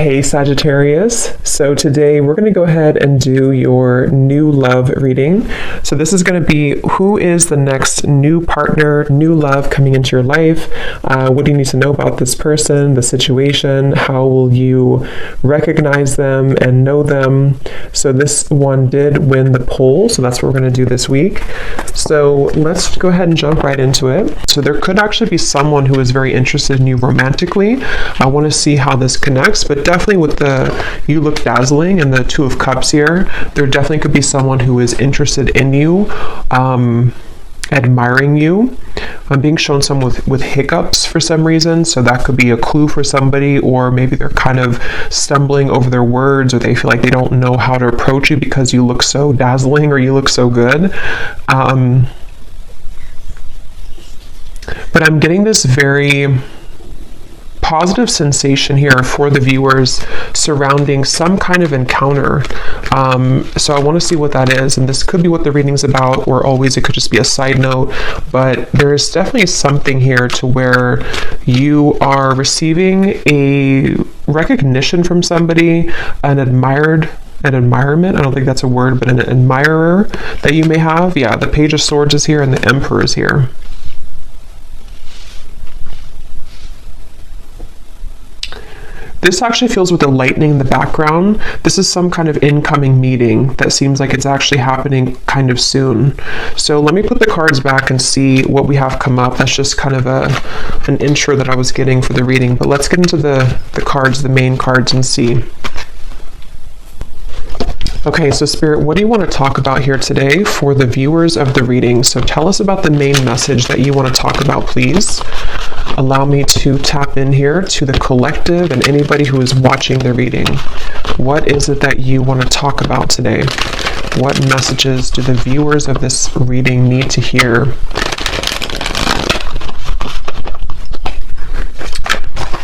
Hey Sagittarius, so today we're going to go ahead and do your new love reading. So this is going to be who is the next new partner, new love coming into your life. What do you need to know about this person, the situation? How will you recognize them and know them? So this one did win the poll, so that's what we're going to do this week. So let's go ahead and jump right into it. So there could actually be someone who is very interested in you romantically. I want to see how this connects, but definitely with the you look dazzling and the Two of Cups here, there definitely could be someone who is interested in you, admiring you. I'm being shown someone with hiccups for some reason, so that could be a clue for somebody, or maybe they're kind of stumbling over their words, or they feel like they don't know how to approach you because you look so dazzling or you look so good. But I'm getting this very positive sensation here for the viewers surrounding some kind of encounter. So I want to see what that is, and this could be what the reading's about, or always it could just be a side note, but there's definitely something here to where you are receiving a recognition from somebody, an admirement, I don't think that's a word, but an admirer that you may have. Yeah, the Page of Swords is here and the Emperor is here. This actually feels with the lightning in the background. This is some kind of incoming meeting that seems like it's actually happening kind of soon. So let me put the cards back and see what we have come up. That's just kind of an intro that I was getting for the reading. But let's get into the cards, the main cards, and see. Okay, so Spirit, what do you want to talk about here today for the viewers of the reading? So tell us about the main message that you want to talk about, please. Allow me to tap in here to the collective and anybody who is watching the reading. What is it that you want to talk about today? What messages do the viewers of this reading need to hear?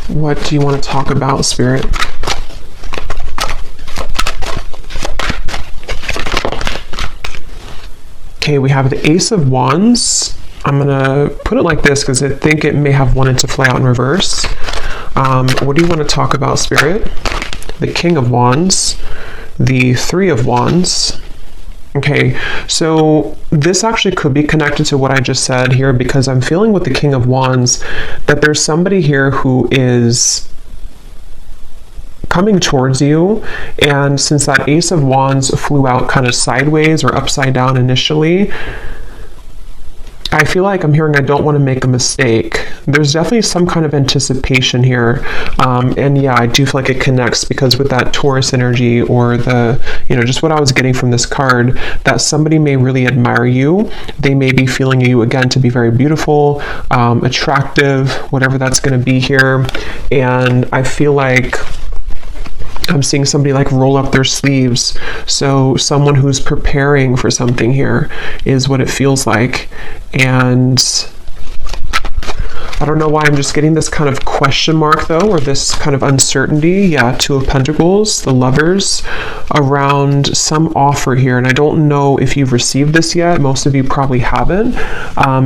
What do you want to talk about, Spirit? Okay, we have the Ace of Wands. I'm going to put it like this because I think it may have wanted to fly out in reverse. What do you want to talk about, Spirit? The King of Wands, the Three of Wands. Okay, so this actually could be connected to what I just said here, because I'm feeling with the King of Wands that there's somebody here who is coming towards you, and since that Ace of Wands flew out kind of sideways or upside down initially, I feel like I'm hearing I don't want to make a mistake. There's definitely some kind of anticipation here, and yeah, I do feel like it connects, because with that Taurus energy, or the, just what I was getting from this card, that somebody may really admire you. They may be feeling you again to be very beautiful, attractive, whatever that's going to be here, and I feel like I'm seeing somebody like roll up their sleeves. So someone who's preparing for something here is what it feels like. And I don't know why I'm just getting this kind of question mark though, or this kind of uncertainty. Yeah, Two of Pentacles, the Lovers, around some offer here. And I don't know if you've received this yet. Most of you probably haven't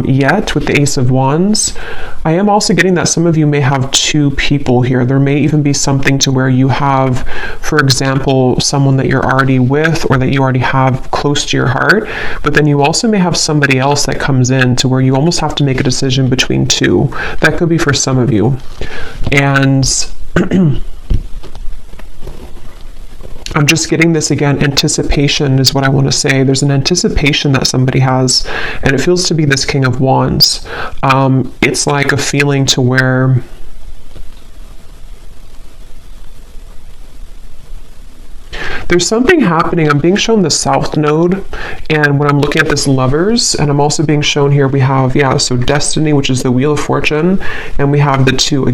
yet with the Ace of Wands. I am also getting that some of you may have two people here. There may even be something to where you have, for example, someone that you're already with, or that you already have close to your heart. But then you also may have somebody else that comes in to where you almost have to make a decision between two. That could be for some of you. And I'm just getting this again, anticipation is what I want to say. There's an anticipation that somebody has, and it feels to be this King of Wands. It's like a feeling to where there's something happening. I'm being shown the South Node, and when I'm looking at this Lovers, and I'm also being shown here, we have, so Destiny, which is the Wheel of Fortune, and we have the Two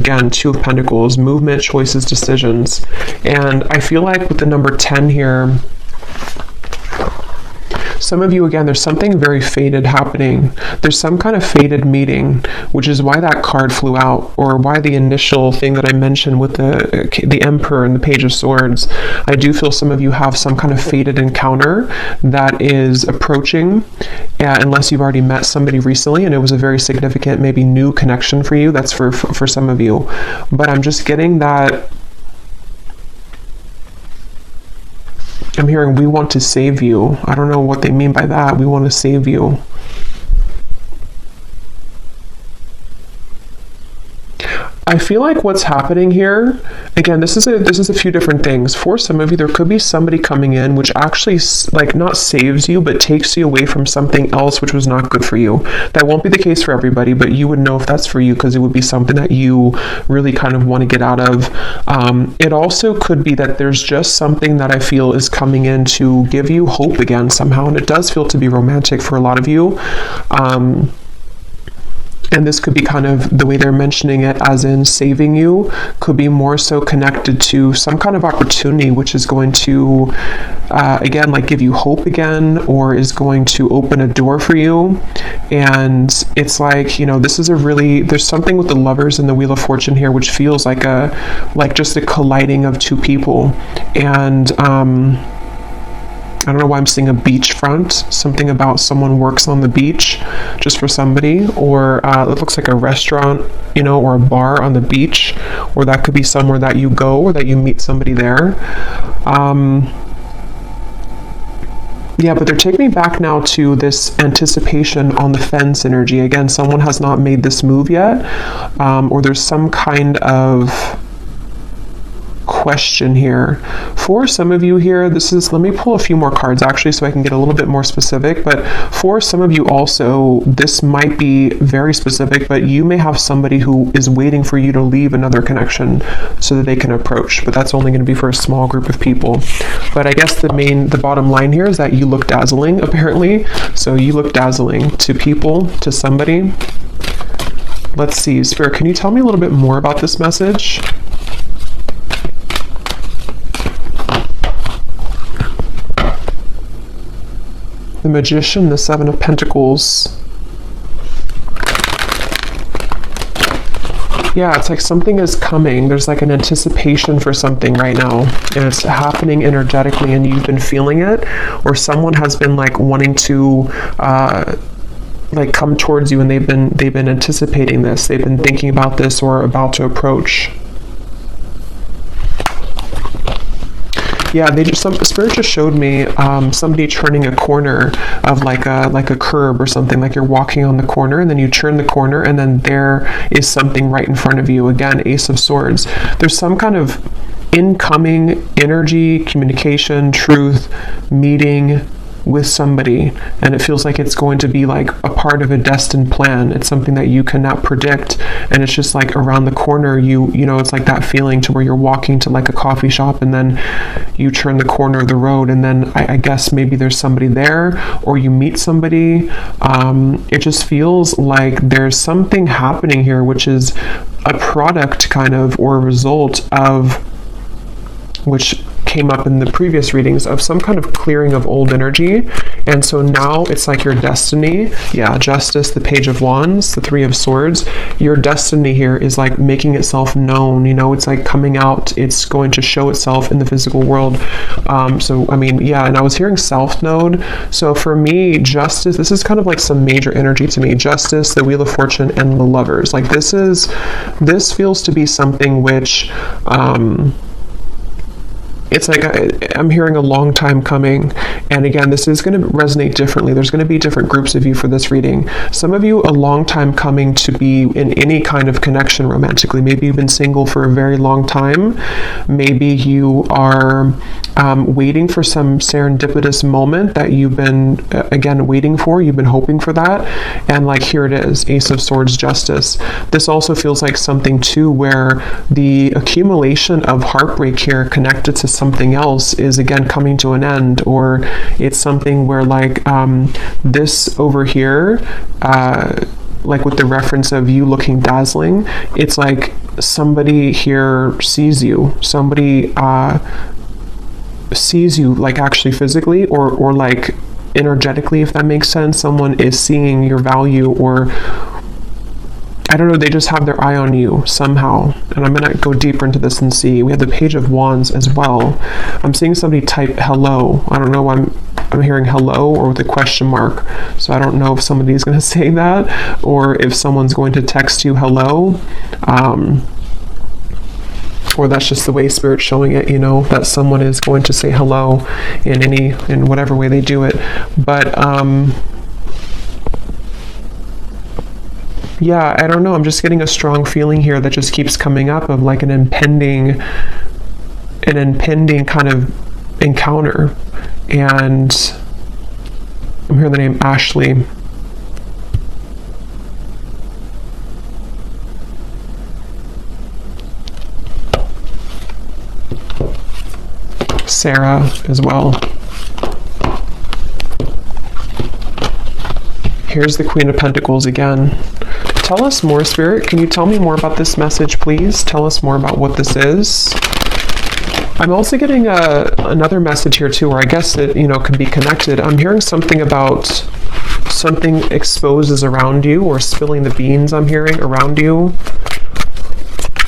of Pentacles, movement, choices, decisions. And I feel like with the number 10 here, some of you, again, there's something very fated happening. There's some kind of fated meeting, which is why that card flew out, or why the initial thing that I mentioned with the Emperor and the Page of Swords. I do feel some of you have some kind of fated encounter that is approaching, unless you've already met somebody recently and it was a very significant, maybe new connection for you. That's for some of you. But I'm just getting that I'm hearing we want to save you. I don't know what they mean by that. We want to save you. I feel like what's happening here, again, this is a few different things. For some of you, there could be somebody coming in which actually like not saves you, but takes you away from something else which was not good for you. That won't be the case for everybody, but you would know if that's for you because it would be something that you really kind of want to get out of. It also could be that there's just something that I feel is coming in to give you hope again somehow, and it does feel to be romantic for a lot of you. And this could be kind of the way they're mentioning it, as in saving you, could be more so connected to some kind of opportunity which is going to, again, like give you hope again, or is going to open a door for you. And it's like, you know, this is there's something with the Lovers and the Wheel of Fortune here, which feels like just a colliding of two people. And, I don't know why I'm seeing a beachfront, something about someone works on the beach just for somebody, or it looks like a restaurant, you know, or a bar on the beach, or that could be somewhere that you go or that you meet somebody there. Yeah, but they're taking me back now to this anticipation on the fence energy. Again, someone has not made this move yet, or there's some kind of question here. For some of you here, let me pull a few more cards actually so I can get a little bit more specific, but for some of you also, this might be very specific, but you may have somebody who is waiting for you to leave another connection so that they can approach, but that's only going to be for a small group of people. But I guess the bottom line here is that you look dazzling, apparently. So you look dazzling to people, to somebody. Let's see, Spirit, can you tell me a little bit more about this message? The Magician, the Seven of Pentacles. Yeah, it's like something is coming. There's like an anticipation for something right now, and it's happening energetically, and you've been feeling it, or someone has been like wanting to like come towards you, and they've been anticipating this. They've been thinking about this or about to approach. Yeah, Spirit just showed me somebody turning a corner of like a curb or something, like you're walking on the corner and then you turn the corner and then there is something right in front of you. Again, Ace of Swords. There's some kind of incoming energy, communication, truth, meeting with somebody, and it feels like it's going to be like a part of a destined plan. It's something that you cannot predict, and it's just like around the corner. You know, it's like that feeling to where you're walking to like a coffee shop and then you turn the corner of the road, and then I guess maybe there's somebody there, or you meet somebody. It just feels like there's something happening here which is a product kind of, or a result of, which came up in the previous readings, of some kind of clearing of old energy. And so now it's like your destiny. Yeah, Justice, the Page of Wands, the Three of Swords. Your destiny here is like making itself known. You know, it's like coming out. It's going to show itself in the physical world. So, I mean, yeah, and I was hearing South Node. So for me, Justice, this is kind of like some major energy to me. Justice, the Wheel of Fortune, and the Lovers. Like this feels to be something which, it's like I'm hearing a long time coming. And again, this is going to resonate differently. There's going to be different groups of you for this reading. Some of you, a long time coming to be in any kind of connection romantically. Maybe you've been single for a very long time. Maybe you are waiting for some serendipitous moment that you've been, again, waiting for. You've been hoping for that. And like, here it is, Ace of Swords, Justice. This also feels like something too where the accumulation of heartbreak here connected to something else is again coming to an end, or it's something where like this over here, like with the reference of you looking dazzling, it's like somebody here sees you, somebody sees you like actually physically or like energetically, if that makes sense. Someone is seeing your value, or I don't know, they just have their eye on you somehow. And I'm going to go deeper into this and see. We have the Page of Wands as well. I'm seeing somebody type hello. I don't know why I'm hearing hello or with a question mark. So I don't know if somebody's going to say that or if someone's going to text you hello. or that's just the way Spirit's showing it, you know, that someone is going to say hello in whatever way they do it. But yeah, I don't know, I'm just getting a strong feeling here that just keeps coming up of like an impending kind of encounter. And I'm hearing the name Ashley. Sarah as well. Here's the Queen of Pentacles again. Tell us more, Spirit. Can you tell me more about this message, please? Tell us more about what this is. I'm also getting another message here too, where I guess it, you know, could be connected. I'm hearing something about something exposes around you, or spilling the beans, I'm hearing, around you.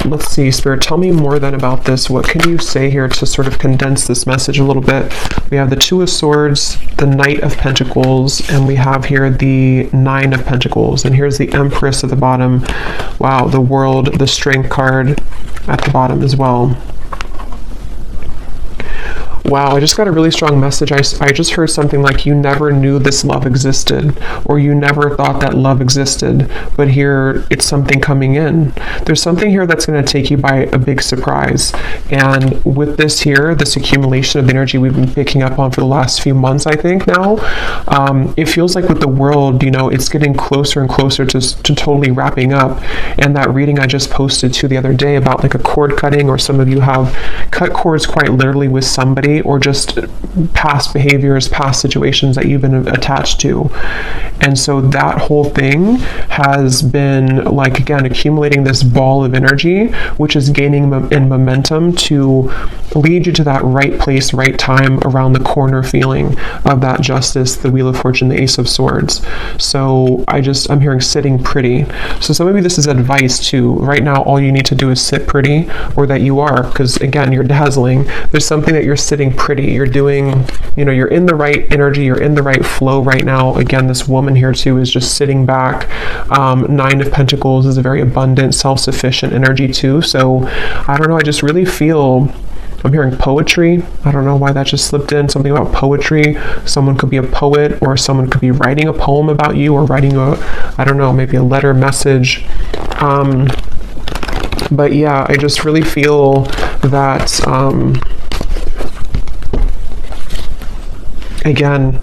Let's see, Spirit, tell me more then about this. What can you say here to sort of condense this message a little bit? We have the Two of Swords, the Knight of Pentacles, and we have here the Nine of Pentacles. And here's the Empress at the bottom. Wow, the World, the Strength card at the bottom as well. Wow, I just got a really strong message. I just heard something like you never knew this love existed, or you never thought that love existed, but here it's something coming in. There's something here that's going to take you by a big surprise. And with this here, this accumulation of the energy we've been picking up on for the last few months, I think now, it feels like with the world, you know, it's getting closer and closer to totally wrapping up. And that reading I just posted to the other day about like a cord cutting, or some of you have cut cords quite literally with somebody, or just past behaviors, past situations that you've been attached to. And so that whole thing has been like, again, accumulating this ball of energy, which is gaining in momentum to lead you to that right place, right time, around the corner feeling of that justice, the Wheel of Fortune, the Ace of Swords. So I'm hearing sitting pretty. So some of you, this is advice too. Right now, all you need to do is sit pretty, or that you are, because again, you're dazzling. There's something that you're sitting pretty. You're doing, you know, you're in the right energy, you're in the right flow right now. Again, this woman here too is just sitting back. Nine of Pentacles is a very abundant, self-sufficient energy too. So I don't know, I just really feel, I'm hearing poetry. I don't know why that just slipped in, something about poetry. Someone could be a poet, or someone could be writing a poem about you, or writing I don't know, maybe a letter message. But yeah, I just really feel that, again,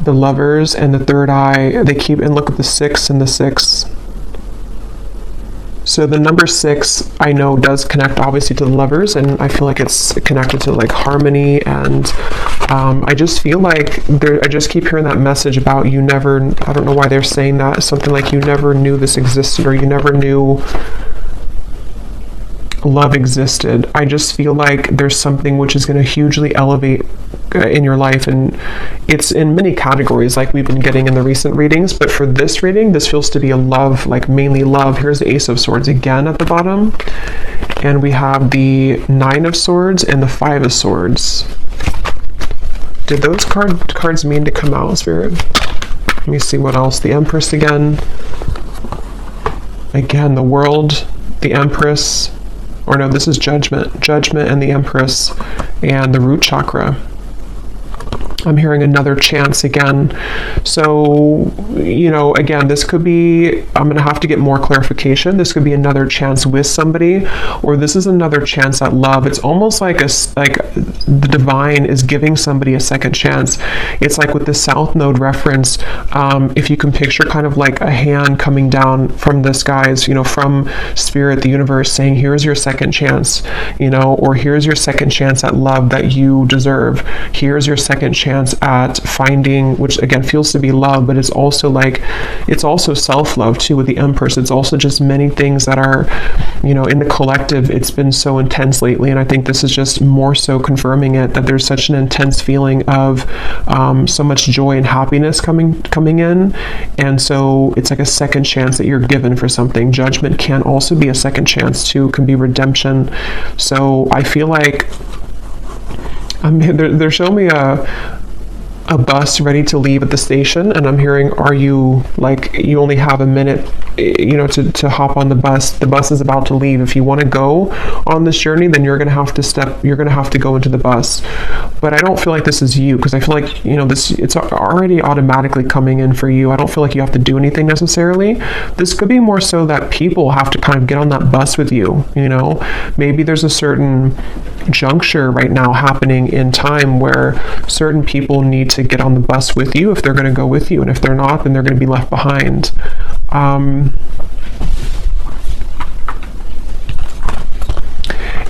the Lovers and the Third Eye, they keep, and look at the 6 and the 6. So the number 6, I know, does connect obviously to the Lovers, and I feel like it's connected to like harmony, and I just feel like I just keep hearing that message about you never, I don't know why they're saying that, something like you never knew this existed, or you never knew love existed. I just feel like there's something which is going to hugely elevate in your life, and it's in many categories like we've been getting in the recent readings, but for this reading, this feels to be a love, like mainly love. Here's the Ace of Swords again at the bottom, and we have the Nine of Swords and the Five of Swords. Did those cards mean to come out, Spirit? Let me see what else. The Empress again, the World, the Empress, or no, this is Judgment and the Empress, and the root chakra. I'm hearing another chance again. So, you know, again, this could be, I'm going to have to get more clarification. This could be another chance with somebody, or this is another chance at love. It's almost like the divine is giving somebody a second chance. It's like with the South Node reference, if you can picture kind of like a hand coming down from the skies, you know, from Spirit, the universe, saying, here's your second chance, you know, or here's your second chance at love that you deserve. Here's your second chance at finding, which again feels to be love, but it's also like, it's also self-love too with the Empress. It's also just many things that are, you know, in the collective, it's been so intense lately, and I think this is just more so confirming it, that there's such an intense feeling of so much joy and happiness coming in, and so it's like a second chance that you're given for something. Judgment can also be a second chance too, can be redemption. So I feel like they're showing me a bus ready to leave at the station, and I'm hearing, are you, like, you only have a minute, you know, to hop on the bus. The bus is about to leave. If you want to go on this journey, then you're going to have to go into the bus. But I don't feel like this is you, because I feel like, you know, it's already automatically coming in for you. I don't feel like you have to do anything necessarily. This could be more so that people have to kind of get on that bus with you, you know. Maybe there's a certain juncture right now happening in time where certain people need to get on the bus with you if they're going to go with you, and if they're not, then they're going to be left behind.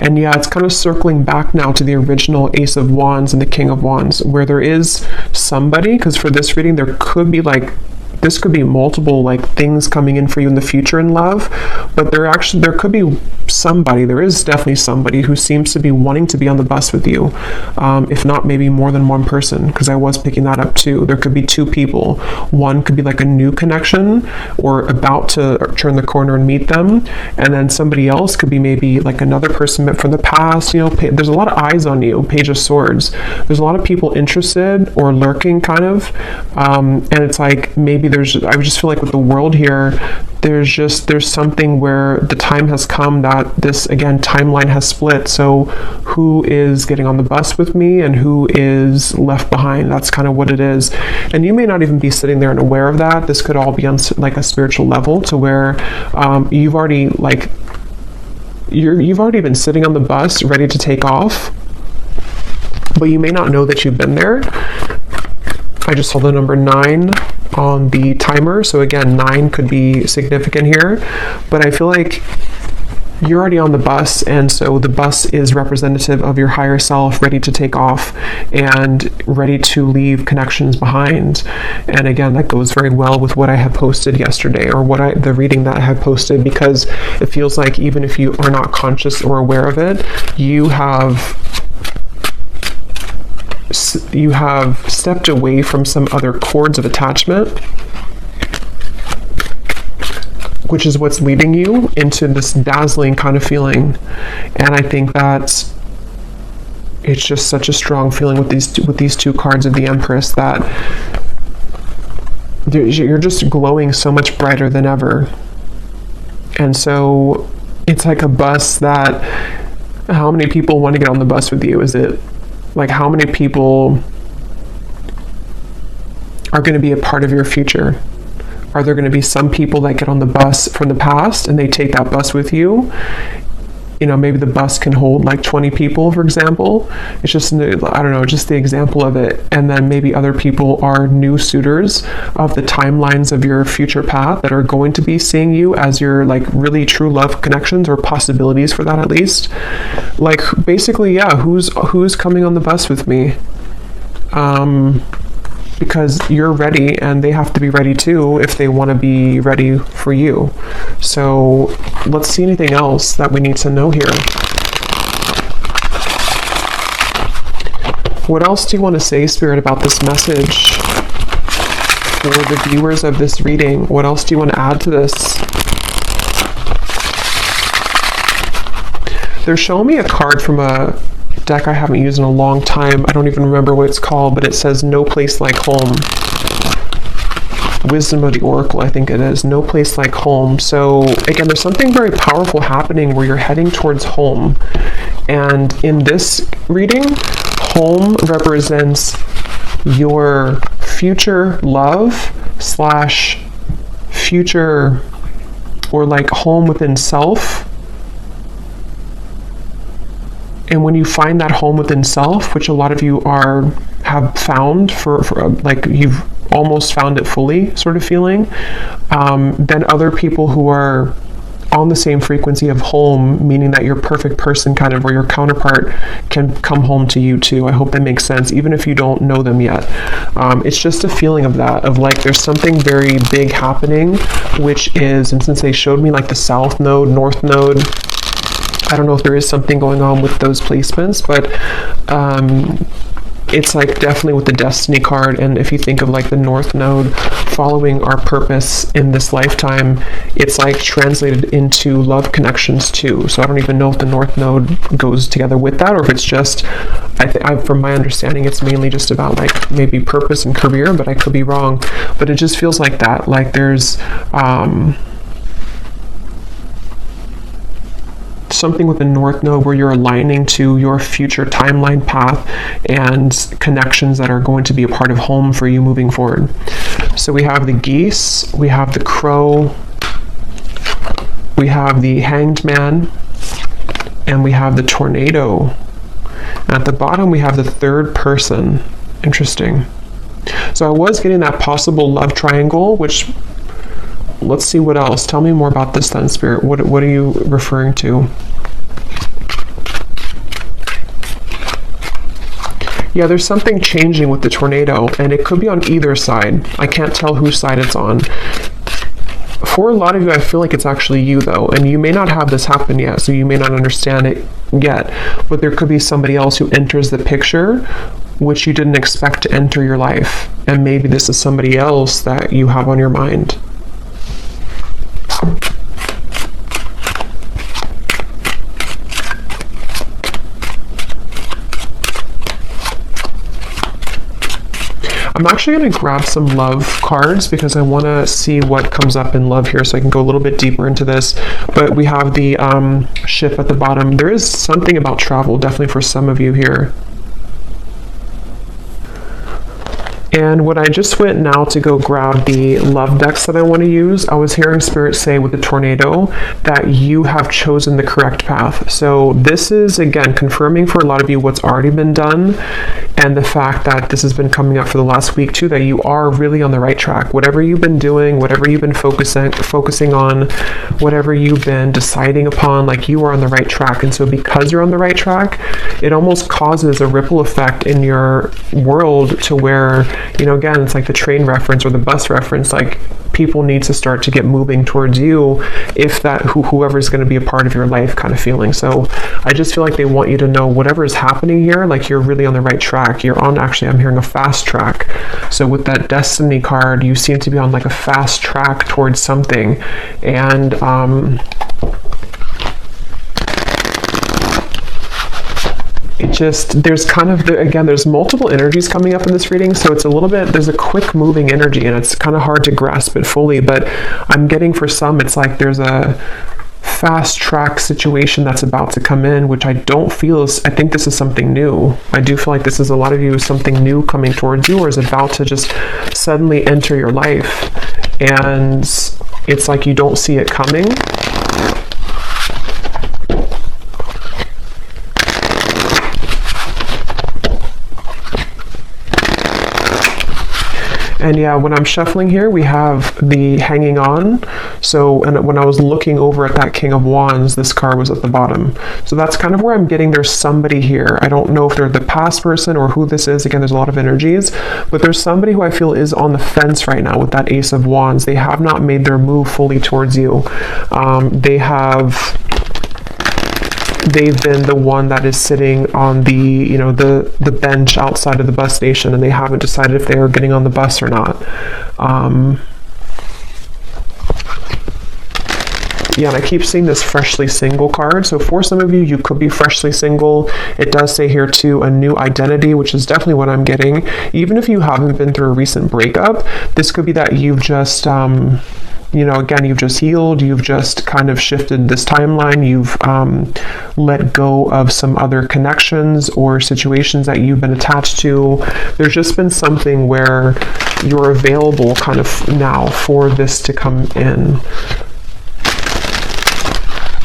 And yeah, it's kind of circling back now to the original Ace of Wands and the King of Wands, where there is somebody, because for this reading there could be like, this could be multiple like things coming in for you in the future in love, but there could be somebody, there is definitely somebody who seems to be wanting to be on the bus with you, if not maybe more than one person, because I was picking that up too. There could be two people. One could be like a new connection or about to turn the corner and meet them, and then somebody else could be maybe like another person met from the past. You know, there's a lot of eyes on you. Page of Swords. There's a lot of people interested or lurking kind of, and it's like maybe I just feel like with the world here, there's something where the time has come that this, again, timeline has split. So who is getting on the bus with me and who is left behind? That's kind of what it is. And you may not even be sitting there and aware of that. This could all be on like a spiritual level, to where you've already been sitting on the bus ready to take off, but you may not know that you've been there. I just saw the number 9 on the timer, so again, 9 could be significant here, but I feel like you're already on the bus, and so the bus is representative of your higher self, ready to take off and ready to leave connections behind. And again, that goes very well with what I had posted yesterday, or the reading that I had posted, because it feels like even if you are not conscious or aware of it, you have stepped away from some other cords of attachment, which is what's leading you into this dazzling kind of feeling. And I think that it's just such a strong feeling with these two cards of the Empress, that you're just glowing so much brighter than ever. And so it's like a bus that, how many people want to get on the bus with you? Is it like, how many people are going to be a part of your future? Are there going to be some people that get on the bus from the past and they take that bus with you? You know, maybe the bus can hold like 20 people, for example. It's just, I don't know, just the example of it. And then maybe other people are new suitors of the timelines of your future path that are going to be seeing you as your like really true love connections, or possibilities for that at least. Like, basically, yeah, who's coming on the bus with me? Because you're ready, and they have to be ready too if they want to be ready for you. So let's see anything else that we need to know here. What else do you want to say, Spirit, about this message for the viewers of this reading? What else do you want to add to this? They're showing me a card from a deck I haven't used in a long time. I don't even remember what it's called, but it says No Place Like Home. Wisdom of the Oracle, I think it is. No Place Like Home. So again, there's something very powerful happening where you're heading towards home. And in this reading, home represents your future love / future, or like home within self. And when you find that home within self, which a lot of you have found for like you've almost found it fully sort of feeling, then other people who are on the same frequency of home, meaning that your perfect person kind of, or your counterpart, can come home to you too. I hope that makes sense, even if you don't know them yet. It's just a feeling of that, of like there's something very big happening, which is, and since they showed me like the South Node, North Node, I don't know if there is something going on with those placements, but it's like definitely with the Destiny card. And if you think of like the North Node following our purpose in this lifetime, it's like translated into love connections too. So I don't even know if the North Node goes together with that, or if it's just from my understanding, it's mainly just about like maybe purpose and career, but I could be wrong. But it just feels like that. Like there's something with the North Node where you're aligning to your future timeline path and connections that are going to be a part of home for you moving forward. So we have the geese, we have the crow, we have the hanged man, and we have the tornado. At the bottom, we have the third person. Interesting. So I was getting that possible love triangle, which, let's see what else. Tell me more about this then, Spirit. What are you referring to? Yeah, there's something changing with the tornado, and it could be on either side. I can't tell whose side it's on. For a lot of you, I feel like it's actually you, though, and you may not have this happen yet, so you may not understand it yet, but there could be somebody else who enters the picture which you didn't expect to enter your life, and maybe this is somebody else that you have on your mind. I'm actually going to grab some love cards because I want to see what comes up in love here, so I can go a little bit deeper into this. But we have the ship at the bottom. There is something about travel, definitely for some of you here. And when I just went now to go grab the love decks that I want to use, I was hearing Spirit say with the tornado that you have chosen the correct path. So this is, again, confirming for a lot of you what's already been done, and the fact that this has been coming up for the last week too, that you are really on the right track. Whatever you've been doing, whatever you've been focusing on, whatever you've been deciding upon, like you are on the right track. And so because you're on the right track, it almost causes a ripple effect in your world to where, you know, again, it's like the train reference or the bus reference, like people need to start to get moving towards you if that whoever's going to be a part of your life kind of feeling. So I just feel like they want you to know whatever is happening here, like you're really on the right track. You're on, actually, I'm hearing a fast track. So with that Destiny card, you seem to be on like a fast track towards something. And it just, there's kind of, again, there's multiple energies coming up in this reading, so it's a little bit, there's a quick moving energy, and it's kind of hard to grasp it fully, but I'm getting for some, it's like there's a fast track situation that's about to come in, which I don't feel is, I think this is something new. I do feel like this is a lot of you, something new coming towards you, or is about to just suddenly enter your life, and it's like you don't see it coming. And yeah, when I'm shuffling here, we have the hanging on. So, and when I was looking over at that King of Wands, this card was at the bottom. So that's kind of where I'm getting there's somebody here. I don't know if they're the past person or who this is. Again, there's a lot of energies, but there's somebody who I feel is on the fence right now with that Ace of Wands. They have not made their move fully towards you. They've been the one that is sitting on the, you know, the bench outside of the bus station, and they haven't decided if they are getting on the bus or not. Yeah, and I keep seeing this freshly single card. So for some of you, you could be freshly single. It does say here too, a new identity, which is definitely what I'm getting. Even if you haven't been through a recent breakup, this could be that you've just, you know, again, you've just healed, you've just kind of shifted this timeline, you've let go of some other connections or situations that you've been attached to. There's just been something where you're available kind of now for this to come in.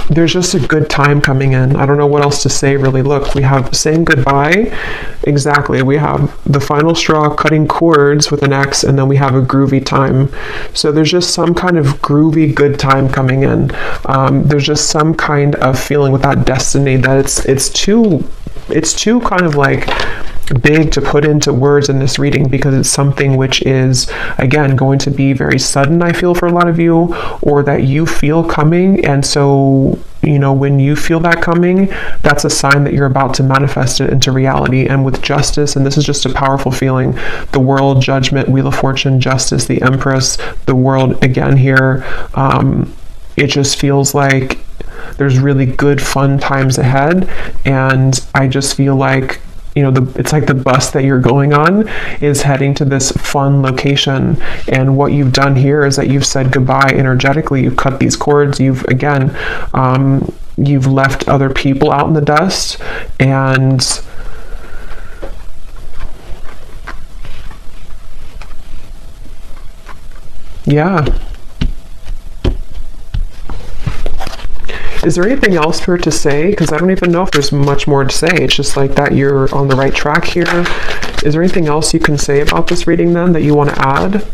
There's just a good time coming in. I don't know what else to say, really. Look, we have saying goodbye. Exactly. We have the final straw, cutting cords with an X, and then we have a groovy time. So there's just some kind of groovy good time coming in. There's just some kind of feeling with that destiny that it's too kind of like big to put into words in this reading, because it's something which is, again, going to be very sudden, I feel, for a lot of you, or that you feel coming. And so, you know, when you feel that coming, that's a sign that you're about to manifest it into reality. And with justice, and this is just a powerful feeling, the World, Judgment, Wheel of Fortune, Justice, the Empress, the World again here, it just feels like there's really good, fun times ahead. And I just feel like you know, it's like the bus that you're going on is heading to this fun location. And what you've done here is that you've said goodbye energetically. You've cut these cords. You've, again, you've left other people out in the dust. And yeah. Is there anything else for it to say? Because I don't even know if there's much more to say. It's just like that you're on the right track here. Is there anything else you can say about this reading then that you want to add?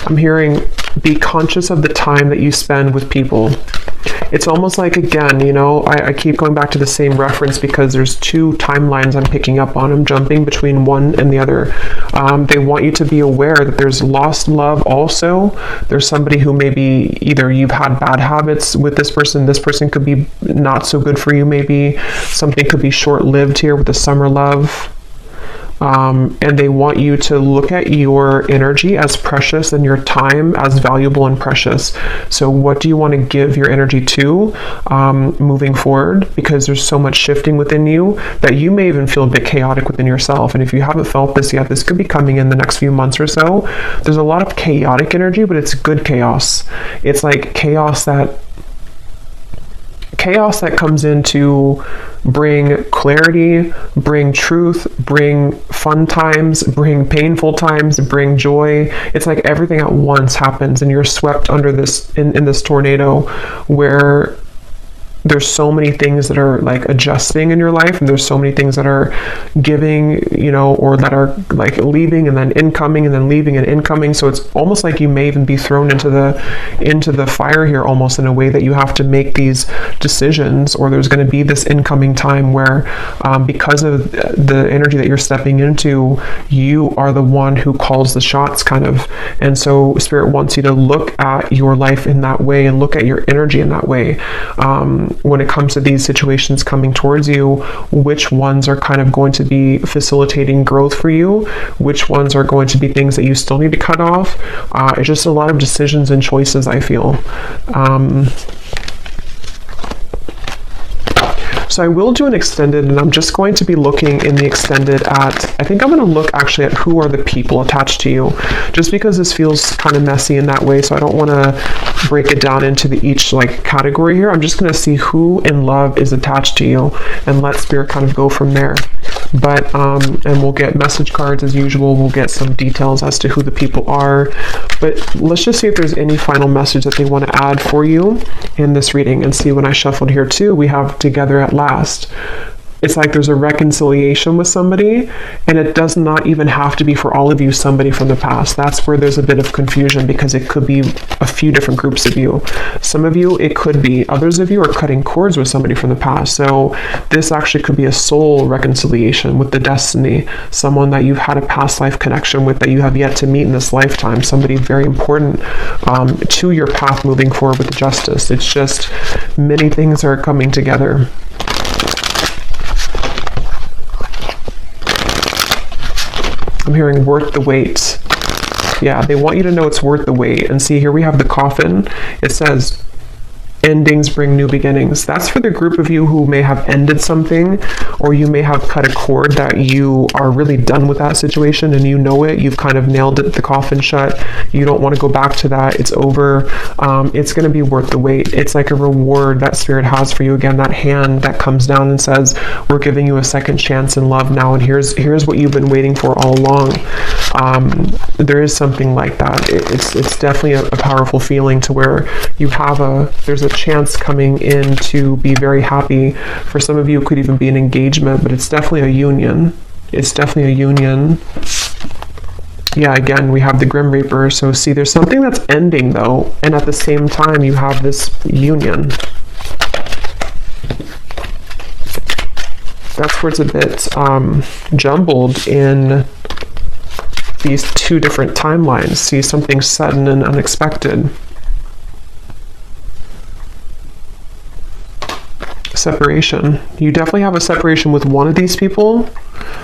I'm hearing, be conscious of the time that you spend with people. It's almost like, again, you know, I keep going back to the same reference because there's two timelines I'm picking up on. I'm jumping between one and the other. They want you to be aware that there's lost love also. There's somebody who maybe either you've had bad habits with this person could be not so good for you maybe. Something could be short-lived here with the summer love. And they want you to look at your energy as precious and your time as valuable and precious. So what do you want to give your energy to moving forward? Because there's so much shifting within you that you may even feel a bit chaotic within yourself. And if you haven't felt this yet, this could be coming in the next few months or so. There's a lot of chaotic energy, but it's good chaos. It's like chaos that comes in to bring clarity, bring truth, bring fun times, bring painful times, bring joy. It's like everything at once happens and you're swept under this in this tornado where there's so many things that are like adjusting in your life, and there's so many things that are giving, you know, or that are like leaving and then incoming and then leaving and incoming. So it's almost like you may even be thrown into the fire here, almost in a way that you have to make these decisions, or there's going to be this incoming time where because of the energy that you're stepping into, you are the one who calls the shots, kind of. And so Spirit wants you to look at your life in that way and look at your energy in that way. When it comes to these situations coming towards you, which ones are kind of going to be facilitating growth for you? Which ones are going to be things that you still need to cut off? It's just a lot of decisions and choices, I feel. So I will do an extended, and I'm just going to be looking in the extended at, I think I'm going to look actually at who are the people attached to you, just because this feels kind of messy in that way. So I don't want to break it down into each like category here. I'm just going to see who in love is attached to you and let Spirit kind of go from there. But, and we'll get message cards as usual. We'll get some details as to who the people are, but let's just see if there's any final message that they want to add for you in this reading. And see, when I shuffled here too, we have together at last. It's like there's a reconciliation with somebody, and it does not even have to be for all of you somebody from the past. That's where there's a bit of confusion, because it could be a few different groups of you. Some of you, it could be. Others of you are cutting cords with somebody from the past. So this actually could be a soul reconciliation with the destiny, someone that you've had a past life connection with that you have yet to meet in this lifetime, somebody very important to your path moving forward with justice. It's just many things are coming together. I'm hearing worth the wait. Yeah, they want you to know it's worth the wait. And see, here we have the coffin. It says, endings bring new beginnings. That's for the group of you who may have ended something, or you may have cut a cord that you are really done with that situation and you know it. You've kind of nailed it, the coffin shut. You don't want to go back to that. It's over. It's going to be worth the wait. It's like a reward that Spirit has for you. Again, that hand that comes down and says, we're giving you a second chance in love now, and here's what you've been waiting for all along. There is something like that. It's definitely a powerful feeling to where you have there's a chance coming in to be very happy. For some of you, it could even be an engagement, but it's definitely a union. It's definitely a union. Yeah, again, we have the Grim Reaper. So see, there's something that's ending though, and at the same time, you have this union. That's where it's a bit jumbled in these two different timelines. See, something sudden and unexpected. Separation. You definitely have a separation with one of these people,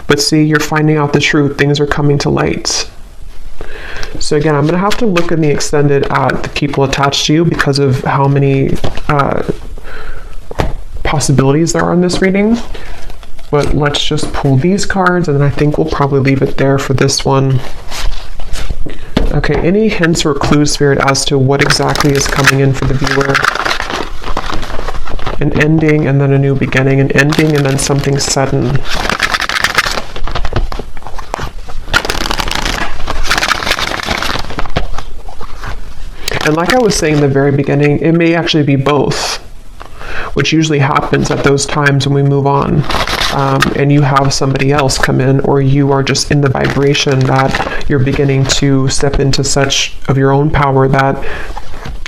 but see, you're finding out the truth. Things are coming to light. So again, I'm going to have to look in the extended at the people attached to you because of how many possibilities there are in this reading. But let's just pull these cards, and then I think we'll probably leave it there for this one. Okay, any hints or clues, Spirit, as to what exactly is coming in for the viewer? An ending and then a new beginning, an ending and then something sudden. And like I was saying in the very beginning, it may actually be both, which usually happens at those times when we move on. And you have somebody else come in, or you are just in the vibration that you're beginning to step into such of your own power that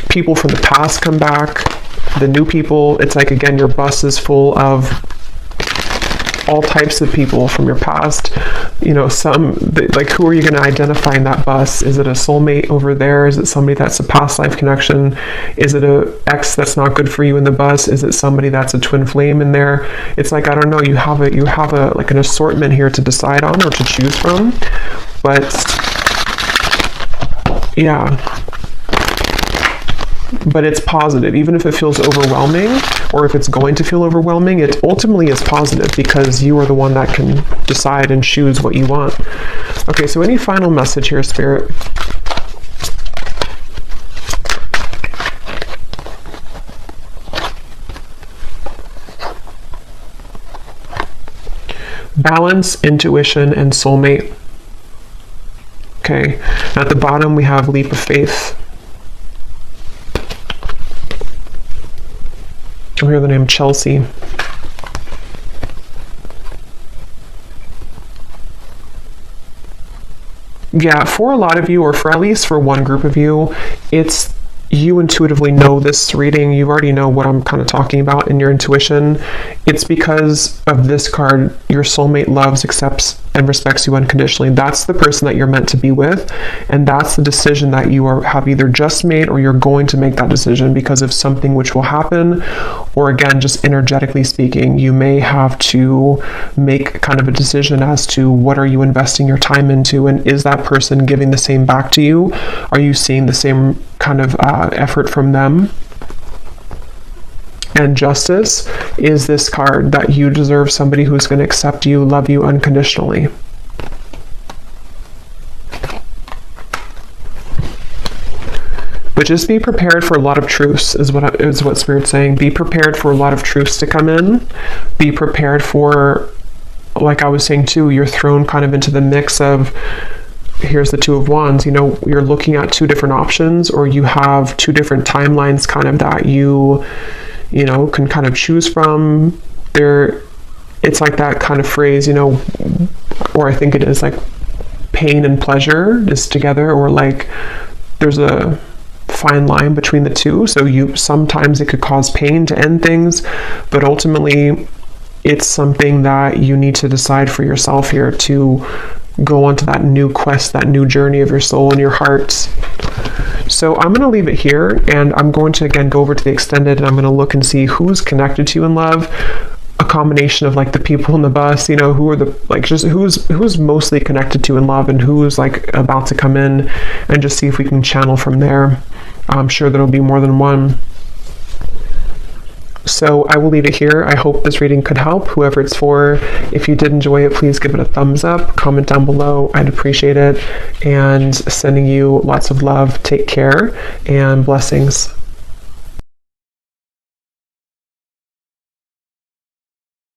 people from the past come back, the new people. It's like, again, your bus is full of all types of people from your past. You know, like, who are you going to identify in that bus? Is it a soulmate over there? Is it somebody that's a past life connection? Is it a ex that's not good for you in the bus? Is it somebody that's a twin flame in there? It's like, I don't know, you have a like an assortment here to decide on or to choose from. But yeah, but it's positive. Even if it feels overwhelming, or if it's going to feel overwhelming, it ultimately is positive because you are the one that can decide and choose what you want. Okay, so any final message here, Spirit? Balance, intuition, and soulmate. Okay, at the bottom we have leap of faith. I hear the name Chelsea. Yeah, for a lot of you, or for at least for one group of you, it's you intuitively know this reading. You already know what I'm kind of talking about in your intuition. It's because of this card. Your soulmate loves, accepts, and respects you unconditionally. That's the person that you're meant to be with, and that's the decision that you have either just made, or you're going to make that decision because of something which will happen, or again, just energetically speaking, you may have to make kind of a decision as to what are you investing your time into, and is that person giving the same back to you? Are you seeing the same kind of effort from them? And justice is this card, that you deserve somebody who's going to accept you, love you unconditionally. But just be prepared for a lot of truths, is what Spirit's saying. Be prepared for a lot of truths to come in. Be prepared for, like I was saying too, you're thrown kind of into the mix of, here's the Two of Wands. You know, you're looking at two different options, or you have two different timelines kind of that you know, can kind of choose from. It's like that kind of phrase, you know, or I think it is like pain and pleasure is together, or like there's a fine line between the two. So sometimes it could cause pain to end things, but ultimately it's something that you need to decide for yourself here to go onto that new quest, that new journey of your soul and your heart. So I'm going to leave it here, and I'm going to again go over to the extended, and I'm going to look and see who's connected to you in love. A combination of like the people in the bus, you know, who are the, like, just who's mostly connected to in love, and who's like about to come in, and just see if we can channel from there. I'm sure there'll be more than one. So I will leave it here. I hope this reading could help whoever it's for. If you did enjoy it, please give it a thumbs up, comment down below. I'd appreciate it. And sending you lots of love. Take care and blessings.